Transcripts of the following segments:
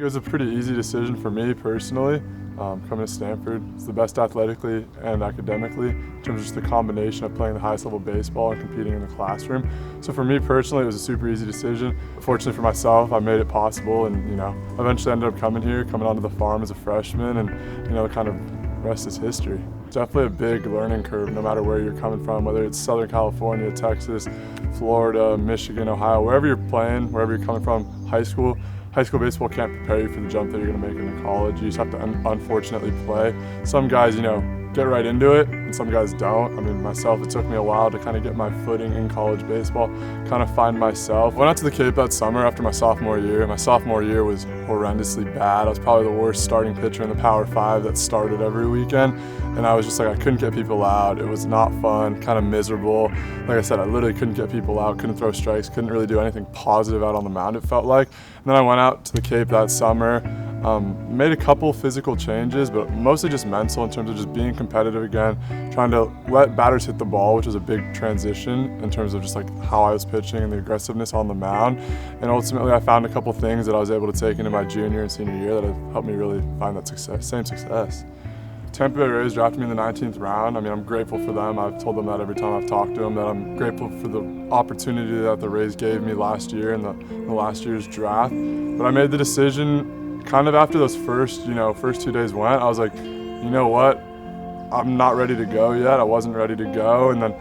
It was a pretty easy decision for me personally. Coming to Stanford, it's the best athletically and academically in terms of just the combination of playing the highest level baseball and competing in the classroom. So for me personally, it was a super easy decision. Fortunately for myself, I made it possible, and eventually ended up coming here, coming onto the farm as a freshman, and kind of rest is history. It's definitely a big learning curve no matter where you're coming from, whether it's Southern California, Texas, Florida, Michigan, Ohio, wherever you're playing, wherever you're coming from, high school baseball can't prepare you for the jump that you're going to make into college. You just have to unfortunately play. Some guys, get right into it, and some guys don't. I mean, myself, it took me a while to kind of get my footing in college baseball, kind of find myself. Went out to the Cape that summer after my sophomore year. My sophomore year was horrendously bad. I was probably the worst starting pitcher in the Power 5 that started every weekend, and I was just like, I couldn't get people out. It was not fun, kind of miserable. Like I said, I literally couldn't get people out, couldn't throw strikes, couldn't really do anything positive out on the mound, it felt like. And then I went out to the Cape that summer, made a couple physical changes, but mostly just mental in terms of just being competitive again, trying to let batters hit the ball, which was a big transition in terms of just like how I was pitching and the aggressiveness on the mound. And ultimately I found a couple things that I was able to take into my junior and senior year that have helped me really find that same success. Tampa Bay Rays drafted me in the 19th round. I mean, I'm grateful for them. I've told them that every time I've talked to them, that I'm grateful for the opportunity that the Rays gave me last year in the last year's draft. But I made the decision kind of after those first 2 days went. I was like, you know what? I'm not ready to go yet. I wasn't ready to go. And then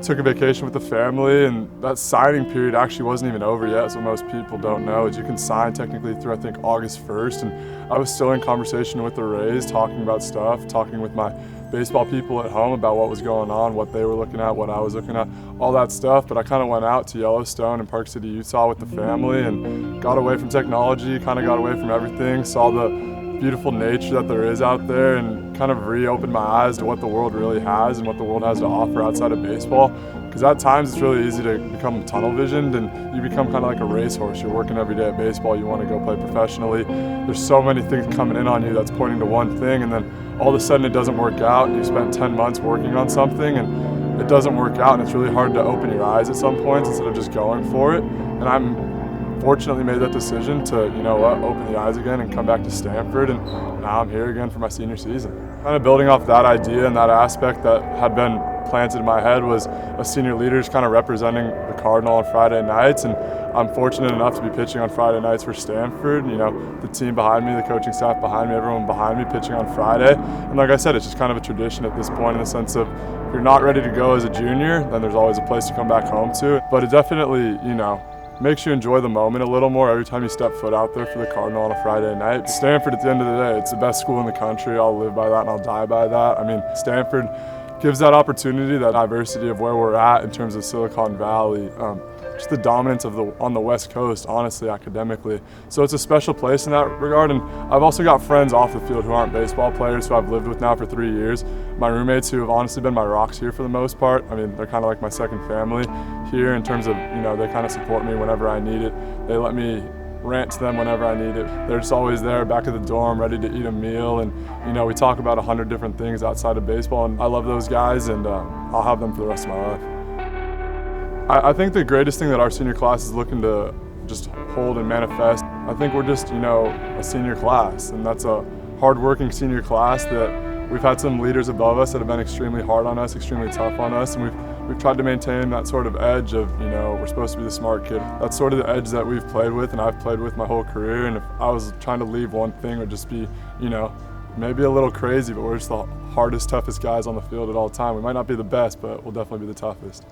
took a vacation with the family, and that signing period actually wasn't even over yet. So most people don't know is you can sign technically through I think August 1st, and I was still in conversation with the Rays, talking about stuff, talking with my baseball people at home about what was going on, what they were looking at, what I was looking at, all that stuff. But I kind of went out to Yellowstone and Park City, Utah with the family and got away from technology, kind of got away from everything, saw the beautiful nature that there is out there, and kind of reopened my eyes to what the world really has and what the world has to offer outside of baseball. Because at times it's really easy to become tunnel visioned, and you become kind of like a racehorse. You're working every day at baseball, you want to go play professionally. There's so many things coming in on you that's pointing to one thing, and then all of a sudden it doesn't work out, and you spent 10 months working on something and it doesn't work out, and it's really hard to open your eyes at some points instead of just going for it. And I'm fortunately made that decision to, open the eyes again and come back to Stanford, and now I'm here again for my senior season. Kind of building off that idea and that aspect that had been planted in my head was a senior leaders kind of representing the Cardinal on Friday nights, and I'm fortunate enough to be pitching on Friday nights for Stanford. The team behind me, the coaching staff behind me, everyone behind me pitching on Friday. And like I said, it's just kind of a tradition at this point in the sense of if you're not ready to go as a junior, then there's always a place to come back home to. But it definitely, makes you enjoy the moment a little more every time you step foot out there for the Cardinal on a Friday night. Stanford, at the end of the day, it's the best school in the country. I'll live by that and I'll die by that. I mean, Stanford gives that opportunity, that diversity of where we're at in terms of Silicon Valley, just the dominance on the West Coast, honestly, academically. So it's a special place in that regard. And I've also got friends off the field who aren't baseball players who I've lived with now for 3 years. My roommates who have honestly been my rocks here for the most part. I mean, they're kind of like my second family here in terms of, they kind of support me whenever I need it. They let me rant to them whenever I need it. They're just always there back at the dorm, ready to eat a meal. And, we talk about 100 different things outside of baseball. And I love those guys, and I'll have them for the rest of my life. I think the greatest thing that our senior class is looking to just hold and manifest, I think we're just, a senior class, and that's a hardworking senior class that we've had some leaders above us that have been extremely hard on us, extremely tough on us, and we've tried to maintain that sort of edge of, we're supposed to be the smart kid. That's sort of the edge that we've played with, and I've played with my whole career. And if I was trying to leave one thing, it would just be, maybe a little crazy, but we're just the hardest, toughest guys on the field at all time. We might not be the best, but we'll definitely be the toughest.